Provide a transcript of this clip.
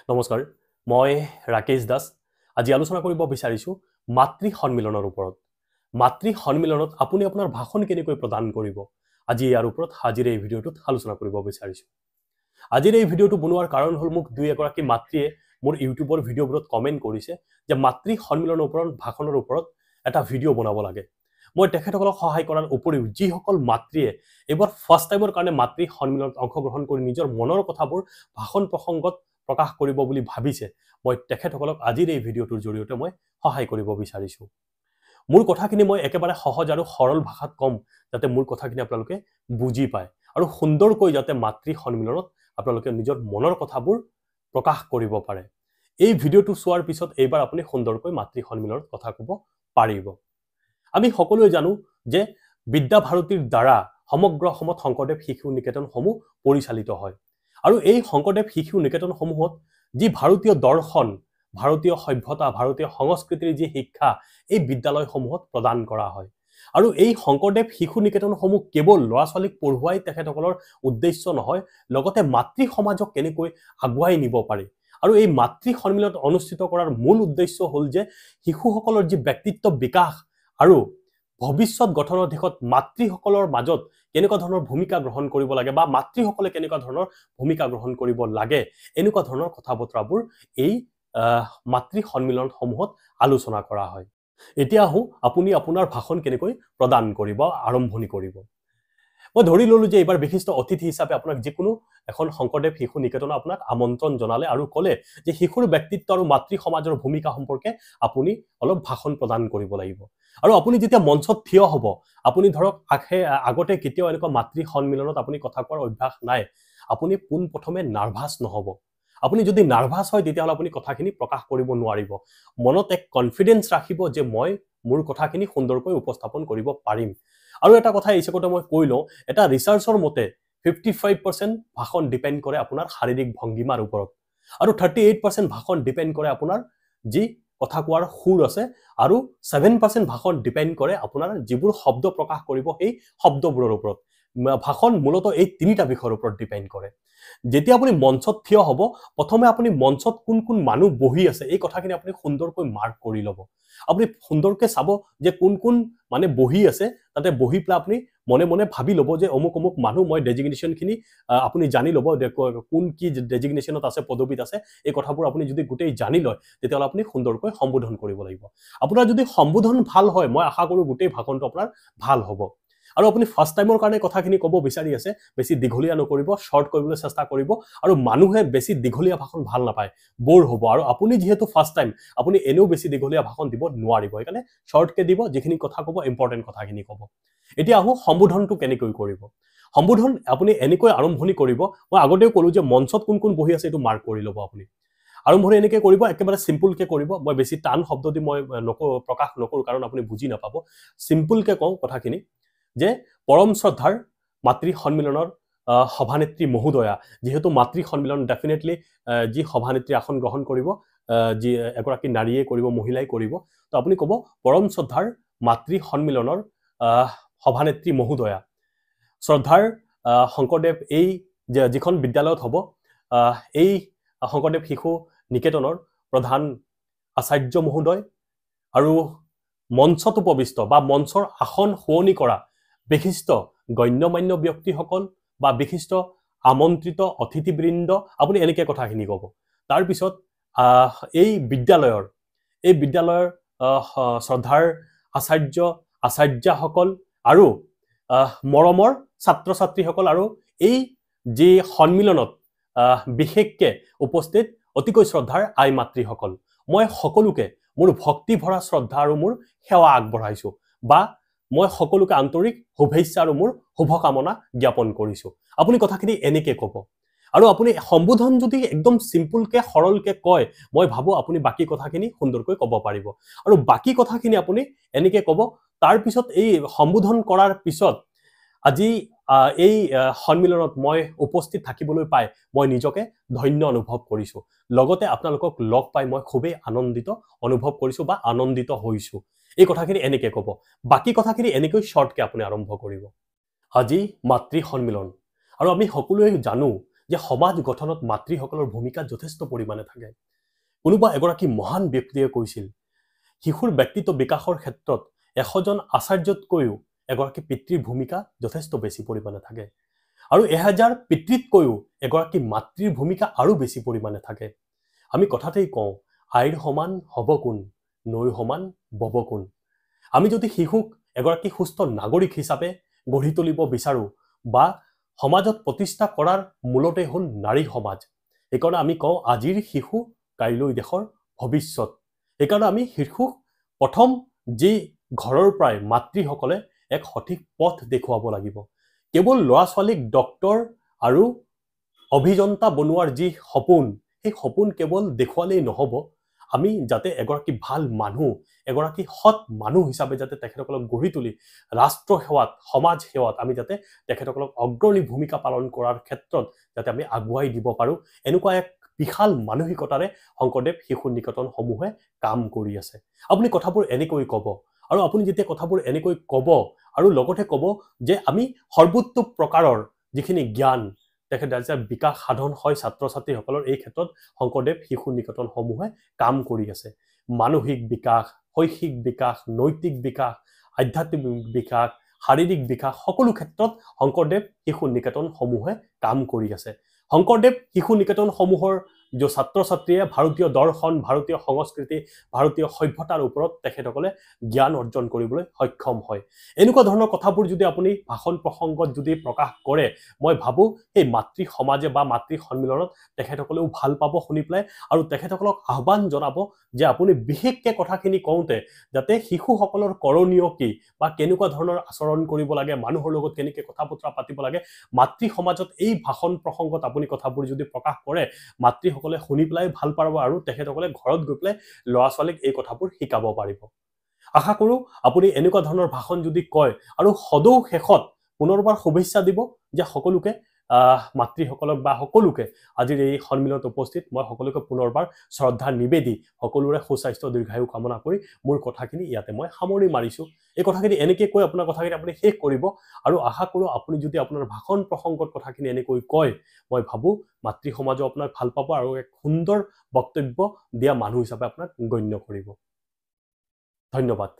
নমস্কাৰ মই ৰাকেশ দাস আজি আলোচনা কৰিব বিচাৰিছো মাতৃ সন্মিলনৰ ওপৰত মাতৃ সন্মিলনত আপুনি আপোনাৰ ভাষণ কেনেকৈ প্ৰদান কৰিব আজি ইয়াৰ ওপৰত হাজিৰ এই ভিডিঅটোত আলোচনা কৰিব বিচাৰিছো আজিৰ এই ভিডিঅটো বনোৱাৰ কাৰণ হ'ল মোক দুই এগৰাকী মাতৃয়ে মোৰ ইউটিউবৰ ভিডিঅ'বোৰত কমেন্ট কৰিছে যে মাতৃ সন্মিলনৰ ওপৰত ভাষণৰ ওপৰত এটা ভিডিঅ' বনাব লাগে মই তেখেতসকলক সহায় কৰাৰ উপৰিও যিসকল মাতৃয়ে এবাৰ ফাৰ্ষ্ট টাইমৰ কাৰণে মাতৃ সন্মিলনত অংশগ্ৰহণ কৰি নিজৰ মনৰ কথাবোৰ ভাষণ প্ৰসংগত প্ৰকাশ কৰিব বুলি ভাবিছে মই তেখেতসকলক আজিৰ এই ভিডিঅ'টোৰ জৰিয়তে মই সহায় কৰিব বিচাৰিছো মোৰ কথাখিনি মই একেবাৰে সহজ আৰু সৰল ভাষাত কম যাতে মোৰ কথাখিনি আপোনালোকে বুজি পায় আৰু সুন্দৰকৈ যাতে মাতৃ সন্মিলনত আপোনালোকে নিজৰ মনৰ কথাবোৰ প্ৰকাশ কৰিব পাৰে এই ভিডিঅ'টো চোৱাৰ পিছত এইবাৰ আপুনি সুন্দৰকৈ মাতৃ সন্মিলনত কথা ক'ব পাৰিব আমি সকলোৱে জানো যে বিদ্যা ভাৰতীৰ দ্বাৰা সমগ্ৰ অসমত শংকৰদেৱ শিশু নিকেতনসমূহ পৰিচালিত হয় আৰু এই শংকৰদেৱ শিশু নিকেতনসমূহত যি ভাৰতীয় দৰ্শন ভাৰতীয় সভ্যতা ভাৰতীয় সংস্কৃতিৰ যি শিক্ষা এই বিদ্যালয়সমূহত প্ৰদান কৰা হয় আৰু এই শংকৰদেৱ শিশু নিকেতনসমূহ কেৱল ল'ৰা ছোৱালীক পঢ়ুৱাই তেখেতসকলৰ উদ্দেশ্য নহয় লগতে মাতৃ সমাজক কেনেকৈ আগুৱাই নিব পাৰি আৰু এই মাতৃ সন্মিলনত অনুষ্ঠিত কৰাৰ মূল উদ্দেশ্য হ'ল যে শিশুসকলৰ যি ব্যক্তিত্ব বিকাশ আৰু ভৱিষ্যত গঠনৰ দিশত মাতৃসকলৰ মাজত কেনেকুৱা ধৰণৰ ভূমিকা গ্ৰহণ কৰিব লাগে বা মাতৃসকলে কেনেকুৱা ধৰণৰ ভূমিকা গ্ৰহণ কৰিব লাগে এনেকুৱা ধৰণৰ কথা বতৰাবোৰ এই মাতৃ সন্মিলনসমূহত আলোচনা কৰা হয় এতিয়া আহো আপুনি আপোনাৰ ভাষণ কেনেকৈ প্ৰদান কৰিব আৰম্ভণি কৰিব মই ধৰি ললো যে এইবাৰ বিশিষ্ট অতিথি হিচাপে আপোনাক যিকোনো এখন শংকৰদেৱ শিশু নিকেতন আপোনাক আমন্ত্ৰণ জনালে আৰু ক'লে যে শিশুৰ ব্যক্তিত্ব আৰু মাতৃ সমাজৰ ভূমিকা সম্পৰ্কে আপুনি অলপ ভাষণ প্ৰদান কৰিব লাগিব আৰু আপুনি যেতিয়া মঞ্চত থিয় হ'ব আপুনি ধৰক আগতে কেতিয়াও এনেকুৱা মাতৃ সন্মিলনত আপুনি কথা কোৱাৰ অভ্যাস নাই আপুনি পোন প্ৰথমে নাৰ্ভাছ নহব আপুনি যদি নাৰ্ভাছ হয় তেতিয়াহ'লে আপুনি কথাখিনি প্ৰকাশ কৰিব নোৱাৰিব মনত এক কনফিডেন্স ৰাখিব যে মই মোৰ কথাখিনি সুন্দৰকৈ উপস্থাপন কৰিব পাৰিম আৰু এটা কথা এই চেকতে মই কৈ লওঁ এটা ৰিচাৰ্চৰ মতে 55% ভাষণ ডিপেন্ড কৰে আপোনাৰ শাৰীৰিক ভংগিমাৰ ওপৰত আৰু 38% ভাষণ ডিপেন্ড কৰে আপোনাৰ যি কথা কোৱাৰ সুৰ আছে আৰু 7% ভাষণ ডিপেন্ড কৰে আপোনাৰ যিবোৰ শব্দ প্ৰকাশ কৰিব এই শব্দবোৰৰ ওপৰত ভাষণ মূলত এই তিনিটা বিষয়ৰ ওপৰত ডিপেন্ড কৰে যেতিয়া আপুনি মঞ্চত থিয় হ'ব প্ৰথমে আপুনি মঞ্চত কোন কোন মানুহ বহি আছে এই কথাখিনি আপুনি সুন্দৰকৈ মাৰ্ক কৰি ল'ব আপুনি সুন্দৰকৈ চাব যে কোন কোন মানে বহি আছে তাতে বহি প্লা আপুনি মনে মনে ভাবি ল'ব যে অমুক অমুক মানুহ মই ডেজিগনেশ্যনখিনি আপুনি জানি ল'ব কোন কি ডেজিগনেশ্যনত আছে পদবীত আছে এই কথাবোৰ আপুনি যদি গোটেই জানি লয় তেতিয়াহ'লে আপুনি সুন্দৰকৈ সম্বোধন কৰিব লাগিব আপোনাৰ যদি সম্বোধন ভাল হয় মই আশা কৰোঁ গোটেই ভাষণটো আপোনাৰ ভাল হ'ব আৰু আপুনি ফাৰ্ষ্ট টাইমৰ কাৰণে কথাখিনি ক'ব বিচাৰি আছে বেছি দীঘলীয়া নকৰিব শৰ্ট কৰিবলৈ চেষ্টা কৰিব আৰু মানুহে বেছি দীঘলীয়া ভাষণ ভাল নাপায় বৰ হ'ব আৰু আপুনি যেহেতু ফাৰ্ষ্ট টাইম আপুনি এনেও বেছি দীঘলীয়া ভাষণ দিব নোৱাৰিব সেইকাৰণে শৰ্টকে দিব যিখিনি কথা ক'ব ইম্পৰ্টেন্ট কথাখিনি ক'ব এতিয়া আহো সম্বোধনটো কেনেকৈ কৰিব সম্বোধন আপুনি এনেকৈ আৰম্ভণি কৰিব মই আগতেও ক'লো যে মঞ্চত কোন কোন বহি আছে এইটো মাৰ্ক কৰি ল'ব আপুনি আৰম্ভণি এনেকৈ কৰিব একেবাৰে সিম্পলকে কৰিব মই বেছি টান শব্দ দি মই প্ৰকাশ নকৰো কাৰণ আপুনি বুজি নাপাব সিম্পলকে কওঁ কথাখিনি যে পৰম শ্ৰদ্ধাৰ মাতৃ সন্মিলনৰ সভানেত্ৰী মহোদয়া যেহেতু মাতৃ সন্মিলন ডেফিনেটলি যি সভানেত্ৰী আসন গ্ৰহণ কৰিব যি এগৰাকী নাৰীয়ে কৰিব মহিলাই কৰিব তো আপুনি ক'ব পৰম শ্ৰদ্ধাৰ মাতৃ সন্মিলনৰ সভানেত্ৰী মহোদয়া শ্ৰদ্ধাৰ শংকৰদেৱ এই যিখন বিদ্যালয়ত হ'ব এই শংকৰদেৱ শিশু নিকেতনৰ প্ৰধান আচাৰ্য মহোদয় আৰু মঞ্চত উপবিষ্ট বা মঞ্চৰ আসন শুৱনি কৰা বিশিষ্ট গণ্যমান্য ব্যক্তিসকল বা বিশিষ্ট আমন্ত্ৰিত অতিথিবৃন্দ আপুনি এনেকৈ কথাখিনি ক'ব তাৰপিছত এই বিদ্যালয়ৰ শ্ৰদ্ধাৰ আচাৰ্যসকল আৰু মৰমৰ ছাত্ৰ ছাত্ৰীসকল আৰু এই যি সন্মিলনত বিশেষকৈ উপস্থিত অতিকৈ শ্ৰদ্ধাৰ আই মাতৃসকল মই সকলোকে মোৰ ভক্তি ভৰা শ্ৰদ্ধা আৰু মোৰ সেৱা আগবঢ়াইছো বা মই সকলোকে আন্তৰিক শুভেচ্ছা আৰু মোৰ শুভকামনা জ্ঞাপন কৰিছো আপুনি কথাখিনি এনেকৈ ক'ব আৰু আপুনি সম্বোধন যদি একদম সিম্পলকে সৰলকে কয় মই ভাবো আপুনি বাকি কথাখিনি সুন্দৰকৈ ক'ব পাৰিব আৰু বাকি কথাখিনি আপুনি এনেকৈ ক'ব তাৰ পিছত এই সম্বোধন কৰাৰ পিছত আজি এই সন্মিলনত মই উপস্থিত থাকিবলৈ পাই মই নিজকে ধন্য অনুভৱ কৰিছো লগতে আপোনালোকক লগ পাই মই খুবেই আনন্দিত অনুভৱ কৰিছো বা আনন্দিত হৈছো এই কথাখিনি এনেকৈ ক'ব বাকি কথাখিনি এনেকৈ শৰ্টকে আপুনি আৰম্ভ কৰিব আজি মাতৃ সন্মিলন আৰু আমি সকলোৱে জানো যে সমাজ গঠনত মাতৃসকলৰ ভূমিকা যথেষ্ট পৰিমাণে থাকে। কোনোবা এগৰাকী মহান ব্যক্তিয়ে কৈছিল, শিশুৰ ব্যক্তিত্ব বিকাশৰ ক্ষেত্ৰত 100জন আচাৰ্যতকৈও এগৰাকী পিতৃৰ ভূমিকা যথেষ্ট বেছি পৰিমাণে থাকে। আৰু 1000 পিতৃতকৈও এগৰাকী মাতৃৰ ভূমিকা আৰু বেছি পৰিমাণে থাকে। আমি কথাতেই কওঁ, আইৰ সমান হ'ব কোন, নৈৰ সমান বব কোন। আমি যদি শিশুক এগৰাকী সুস্থ নাগৰিক হিচাপে গঢ়ি তুলিব বিচাৰোঁ বা সমাজত প্ৰতিষ্ঠা কৰাৰ মূলতে হ'ল নাৰী সমাজ। সেইকাৰণে আমি কওঁ আজিৰ শিশু কাইলৈ দেশৰ ভৱিষ্যত। সেইকাৰণে আমি শিশুক প্ৰথম যি ঘৰৰ পৰাই মাতৃসকলে এক সঠিক পথ দেখুৱাব লাগিব। কেৱল ল'ৰা ছোৱালীক ডক্তৰ আৰু অভিযন্তা বনোৱাৰ যি সপোন, সেই সপোন কেৱল দেখুৱালেই নহ'ব। আমি যাতে এগৰাকী ভাল মানুহ, এগৰাকী সৎ মানুহ হিচাপে যাতে তেখেতসকলক গঢ়ি তুলি ৰাষ্ট্ৰ সেৱাত, সমাজ সেৱাত আমি যাতে তেখেতসকলক অগ্ৰণী ভূমিকা পালন কৰাৰ ক্ষেত্ৰত যাতে আমি আগুৱাই দিব পাৰোঁ, এনেকুৱা এক বিশাল মানসিকতাৰে শংকৰদেৱ শিশু নিকেতনসমূহে কাম কৰি আছে। আপুনি কথাবোৰ এনেকৈ ক'ব, আৰু আপুনি যেতিয়া কথাবোৰ এনেকৈ ক'ব আৰু লগতে ক'ব যে আমি সৰ্বোত্তম প্ৰকাৰৰ যিখিনি জ্ঞান তেখেতৰ বিকাশ সাধন হয় ছাত্ৰ ছাত্ৰীসকলৰ, এই ক্ষেত্ৰত শংকৰদেৱ শিশু নিকেতনসমূহে কাম কৰি আছে। মানসিক বিকাশ, শৈক্ষিক বিকাশ, নৈতিক বিকাশ, আধ্যাত্মিক বিকাশ, শাৰীৰিক বিকাশ, সকলো ক্ষেত্ৰত শংকৰদেৱ শিশু নিকেতনসমূহে কাম কৰি আছে। শংকৰদেৱ শিশু নিকেতনসমূহৰ যে ছাত্ৰ ছাত্ৰীয়ে ভাৰতীয় দৰ্শন, ভাৰতীয় সংস্কৃতি, ভাৰতীয় সভ্যতাৰ ওপৰত তেখেতসকলে জ্ঞান অৰ্জন কৰিবলৈ সক্ষম হয়। এনেকুৱা ধৰণৰ কথাবোৰ যদি আপুনি ভাষণ প্ৰসংগত যদি প্ৰকাশ কৰে, মই ভাবোঁ সেই মাতৃ সমাজে বা মাতৃ সন্মিলনত তেখেতসকলেও ভাল পাব শুনি পেলাই, আৰু তেখেতসকলক আহ্বান জনাব যে আপুনি বিশেষকৈ কথাখিনি কওঁতে যাতে শিশুসকলৰ কৰণীয় কি বা কেনেকুৱা ধৰণৰ আচৰণ কৰিব লাগে, মানুহৰ লগত কেনেকৈ কথা বতৰা পাতিব লাগে, মাতৃ সমাজত এই ভাষণ প্ৰসংগত আপুনি কথাবোৰ যদি প্ৰকাশ কৰে, মাতৃসকলে শুনি পেলাই ভাল পাব আৰু তেখেতসকলে ঘৰত গৈ পেলাই ল'ৰা ছোৱালীক এই কথাবোৰ শিকাব পাৰিব। আশা কৰোঁ আপুনি এনেকুৱা ধৰণৰ ভাষণ যদি কয়, আৰু সদৌ শেষত পুনৰবাৰ শুভেচ্ছা দিব যে সকলোকে মাতৃসকলক বা সকলোকে আজিৰ এই সন্মিলনত উপস্থিত মই সকলোকে পুনৰবাৰ শ্ৰদ্ধা নিবেদি সকলোৰে সুস্বাস্থ্য দীৰ্ঘায়ু কামনা কৰি মোৰ কথাখিনি ইয়াতে মই সামৰি মাৰিছোঁ। এই কথাখিনি এনেকৈ কৈ আপোনাৰ কথাখিনি আপুনি শেষ কৰিব, আৰু আশা কৰোঁ আপুনি যদি আপোনাৰ ভাষণ প্ৰসংগত কথাখিনি এনেকৈ কয়, মই ভাবোঁ মাতৃ সমাজে আপোনাক ভাল পাব আৰু এক সুন্দৰ বক্তব্য দিয়া মানুহ হিচাপে আপোনাক গণ্য কৰিব। ধন্যবাদ।